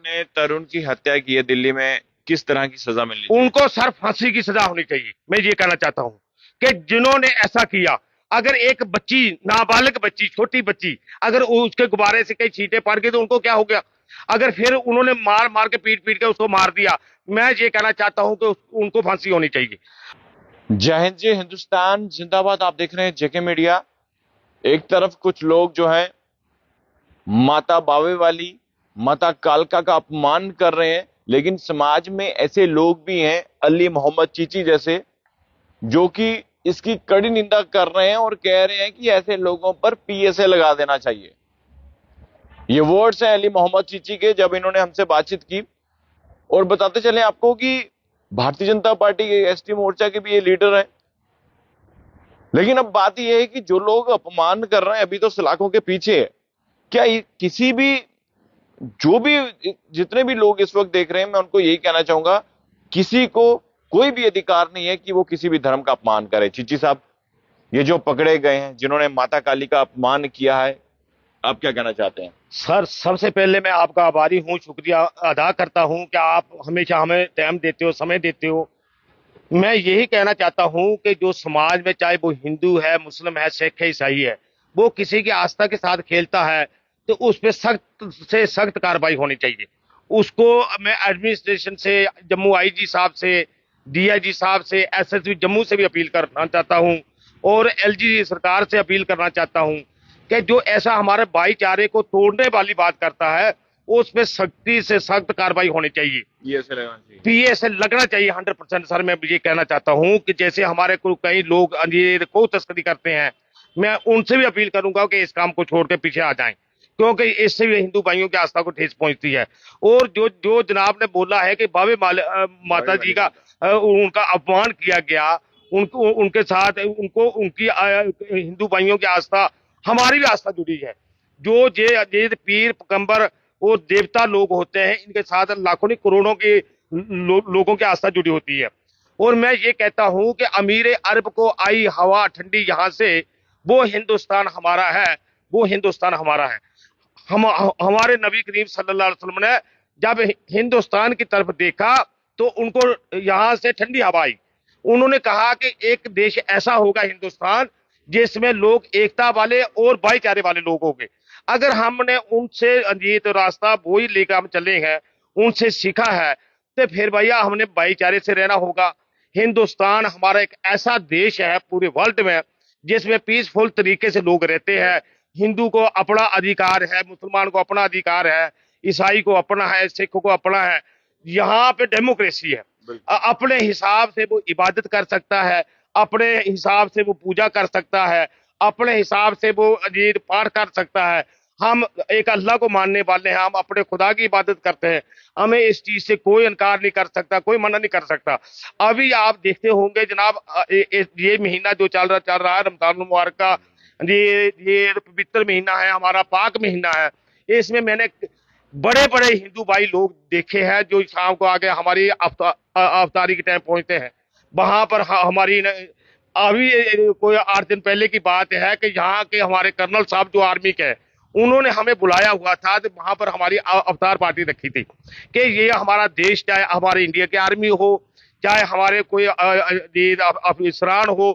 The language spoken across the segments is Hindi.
ने तरुण की हत्या की है दिल्ली में, किस तरह की सजा मिलनी चाहिए? उनको सर फांसी की सजा होनी चाहिए। मैं ये कहना चाहता हूं कि जिन्होंने ऐसा किया, अगर एक बच्ची, नाबालिग बच्ची, छोटी बच्ची, अगर उसके गुब्बारे से कई छींटे पड़ गई तो उनको क्या हो गया? अगर फिर उन्होंने मार मार के पीट पीट के उसको मार दिया, मैं ये कहना चाहता हूं कि उनको फांसी होनी चाहिए। जय हिंद, जय हिंदुस्तान जिंदाबाद। आप देख रहे हैं जेके मीडिया। एक तरफ कुछ लोग जो है माता बावे वाली, माता कालका का अपमान कर रहे हैं, लेकिन समाज में ऐसे लोग भी हैं, अली मोहम्मद चीची जैसे, जो कि इसकी कड़ी निंदा कर रहे हैं और कह रहे हैं कि ऐसे लोगों पर पीएसए लगा देना चाहिए। ये वर्ड्स हैं अली मोहम्मद चीची के, जब इन्होंने हमसे बातचीत की। और बताते चले आपको कि भारतीय जनता पार्टी के एसटी मोर्चा के भी ये लीडर हैं। लेकिन अब बात यह है कि जो लोग अपमान कर रहे हैं अभी तो सलाखों के पीछे है। क्या किसी भी, जो भी, जितने भी लोग इस वक्त देख रहे हैं, मैं उनको यही कहना चाहूंगा, किसी को कोई भी अधिकार नहीं है कि वो किसी भी धर्म का अपमान करे। चिच्ची साहब, ये जो पकड़े गए हैं जिन्होंने माता काली का अपमान किया है, आप क्या कहना चाहते हैं? सर, सबसे पहले मैं आपका आभारी हूं, शुक्रिया अदा करता हूं कि आप हमेशा हमें टाइम देते हो, समय देते हो। मैं यही कहना चाहता हूं कि जो समाज में, चाहे वो हिंदू है, मुस्लिम है, सिख है, ईसाई है, वो किसी की आस्था के साथ खेलता है तो उस पर सख्त से सख्त कार्रवाई होनी चाहिए। उसको मैं एडमिनिस्ट्रेशन से, जम्मू आईजी साहब से, डीआईजी साहब से, एसएसपी जम्मू से भी अपील करना चाहता हूं और एलजी सरकार से अपील करना चाहता हूं कि जो ऐसा हमारे भाईचारे को तोड़ने वाली बात करता है, उस पर सख्ती से सख्त कार्रवाई होनी चाहिए। पीएसए लगना चाहिए 100%। सर, मैं ये कहना चाहता हूं कि जैसे हमारे को कई लोग अंजीर को तस्करी करते हैं, मैं उनसे भी अपील करूंगा कि इस काम को छोड़ के पीछे आ जाएं, क्योंकि इससे भी हिंदू भाइयों की आस्था को ठेस पहुंचती है। और जो जो जनाब ने बोला है कि बाबे माता जी का उनका अपमान किया गया, उनको उनके साथ उनको उनकी हिंदू भाइयों की आस्था, हमारी भी आस्था जुड़ी है। जो ये पीर पैगंबर और देवता लोग होते हैं, इनके साथ लाखों नहीं करोड़ों के लोगों की आस्था जुड़ी होती है। और मैं ये कहता हूं कि अमीर अरब को आई हवा ठंडी यहां से, वो हिंदुस्तान हमारा है, वो हिंदुस्तान हमारा है। हमारे नबी करीम सल्लल्लाहु अलैहि वसल्लम ने जब हिंदुस्तान की तरफ देखा तो उनको यहां से ठंडी हवा आई। उन्होंने कहा कि एक देश ऐसा होगा हिंदुस्तान जिसमें लोग एकता वाले और भाईचारे वाले लोग होंगे। अगर हमने उनसे ये तो रास्ता वही लेकर हम चले हैं, उनसे सीखा है, तो फिर भैया हमने भाईचारे से रहना होगा। हिंदुस्तान हमारा एक ऐसा देश है पूरे वर्ल्ड में जिसमें पीसफुल तरीके से लोग रहते हैं। हिंदू को अपना अधिकार है, मुसलमान को अपना अधिकार है, ईसाई को अपना है, सिख को अपना है। यहाँ पे डेमोक्रेसी है। अपने हिसाब से वो इबादत कर सकता है, अपने हिसाब से वो पूजा कर सकता है, अपने हिसाब से वो अजीत पाठ कर सकता है। हम एक अल्लाह को मानने वाले हैं, हम अपने खुदा की इबादत करते हैं। हमें इस चीज से कोई इनकार नहीं कर सकता, कोई मना नहीं कर सकता। अभी आप देखते होंगे जनाब, ये महीना जो चल रहा है रमजान मुबारक का, ये पवित्र महीना है, हमारा पाक महीना है। इसमें मैंने बड़े बड़े हिंदू भाई लोग देखे हैं जो शाम को आगे हमारी अफ्तारी के टाइम पहुंचते हैं। वहां पर हमारी अभी कोई 8 दिन पहले की बात है कि यहाँ के हमारे कर्नल साहब जो आर्मी के हैं, उन्होंने हमें बुलाया हुआ था, तो वहां पर हमारी अवतार पार्टी रखी थी कि ये हमारा देश, चाहे हमारे इंडिया की आर्मी हो, चाहे हमारे कोई अफसरान हो।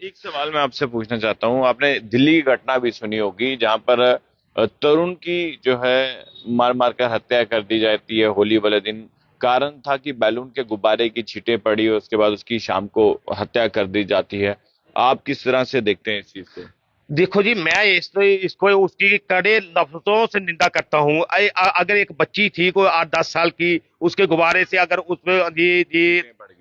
एक सवाल मैं आपसे पूछना चाहता हूं, आपने दिल्ली की घटना भी सुनी होगी जहां पर तरुण की जो है मार मार कर हत्या कर दी जाती है होली वाले दिन। कारण था कि बैलून के गुब्बारे की छींटें पड़ी और उसके बाद उसकी शाम को हत्या कर दी जाती है। आप किस तरह से देखते हैं इस चीज को? देखो जी, मैं इसको उसकी कड़े लफ्जों से निंदा करता हूँ। अगर एक बच्ची थी कोई 8-10 साल की, उसके गुब्बारे से अगर उसमें ये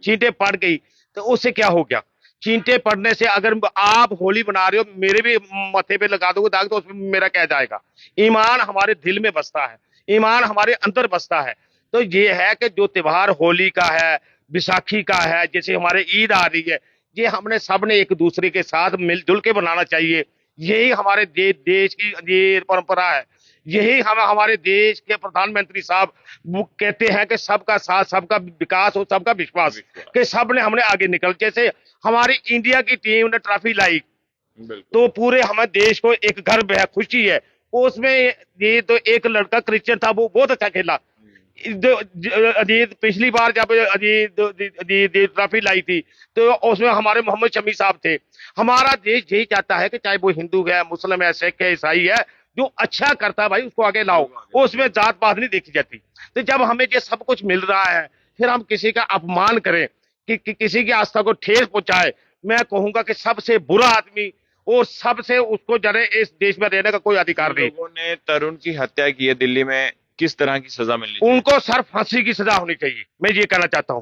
चींटे पड़ गई तो उससे क्या हो गया? चींटे पड़ने से अगर आप होली बना रहे हो, मेरे भी माथे पे लगा दोगे दाग, तो उसमें मेरा क्या जाएगा? ईमान हमारे दिल में बसता है, ईमान हमारे अंदर बसता है। तो ये है कि जो त्योहार होली का है, विसाखी का है, जैसे हमारे ईद आ रही है, ये हमने सबने एक दूसरे के साथ मिलजुल के बनाना चाहिए। यही हमारे देश की ये परंपरा है। यही हम हमारे देश के प्रधानमंत्री साहब वो कहते हैं कि सबका साथ, सबका विकास और सबका विश्वास, कि सब ने हमने आगे निकल, जैसे हमारी इंडिया की टीम ने ट्रॉफी लाई, तो पूरे हमारे देश को एक गर्व है, खुशी है। उसमें ये तो एक लड़का क्रिश्चियन था, वो बहुत अच्छा खेला, अजीत पिछली बार जब अजीत ट्रॉफी लाई थी तो उसमें हमारे मोहम्मद शमी साहब थे। हमारा देश यही चाहता है कि चाहे वो हिंदू है, मुस्लिम है, सिख है, ईसाई है, जो अच्छा करता है भाई उसको आगे लाओ, उसमें जात पात नहीं देखी जाती। तो जब हमें ये सब कुछ मिल रहा है फिर हम किसी का अपमान करें किसी की आस्था को ठेस पहुंचाए, मैं कहूंगा कि सबसे बुरा आदमी और सबसे उसको जरे इस देश में रहने का कोई अधिकार नहीं। लोगों ने तरुण की हत्या की है दिल्ली में, किस तरह की सजा मिलनी चाहिए? उनको सर फांसी की सजा होनी चाहिए। मैं ये कहना चाहता हूं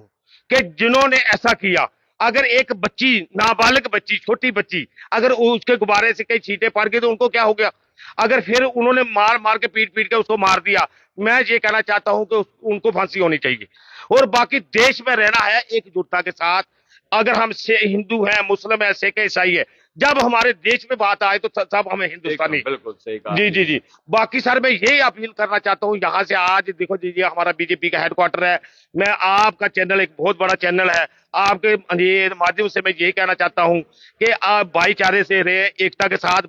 कि जिन्होंने ऐसा किया, अगर एक बच्ची, नाबालिग बच्ची, छोटी बच्ची, अगर उसके गुब्बारे से कई छींटे पड़ गई तो उनको क्या हो गया? अगर फिर उन्होंने मार मार के पीट पीट के उसको मार दिया, मैं ये कहना चाहता हूं कि उनको फांसी होनी चाहिए। और बाकी देश में रहना है एकजुटता के साथ। अगर हम से हिंदू हैं, मुस्लिम है, सिख है, ईसाई है, जब हमारे देश में बात आए तो सब हमें हिंदुस्तानी। बिल्कुल सही कहा। जी जी जी। बाकी सर मैं यही अपील करना चाहता हूँ यहाँ से, आज देखो जी ये हमारा बीजेपी का हेडक्वार्टर है, मैं आपका चैनल एक बहुत बड़ा चैनल है, आपके माध्यम से मैं यही कहना चाहता हूँ कि आप भाईचारे से रहे, एकता के साथ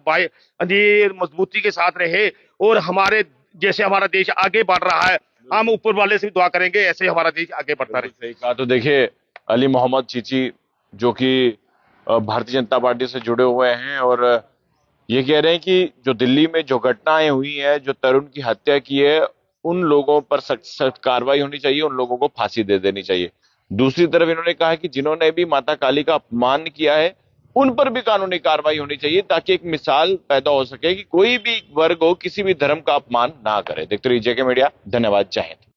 मजबूती के साथ रहे, और हमारे जैसे हमारा देश आगे बढ़ रहा है हम ऊपर वाले से भी दुआ करेंगे ऐसे हमारा देश आगे बढ़ता रहे। सही कहा। तो देखिए अली मोहम्मद चीची जो कि भारतीय जनता पार्टी से जुड़े हुए हैं और ये कह रहे हैं कि जो दिल्ली में जो घटनाएं हुई हैं, जो तरुण की हत्या की है, उन लोगों पर सख्त सख्त कार्रवाई होनी चाहिए, उन लोगों को फांसी दे देनी चाहिए। दूसरी तरफ इन्होंने कहा कि जिन्होंने भी माता काली का अपमान किया है उन पर भी कानूनी कार्रवाई होनी चाहिए, ताकि एक मिसाल पैदा हो सके कि कोई भी वर्ग हो किसी भी धर्म का अपमान ना करे। देखते रहिए जेके मीडिया। धन्यवाद। जय हिंद।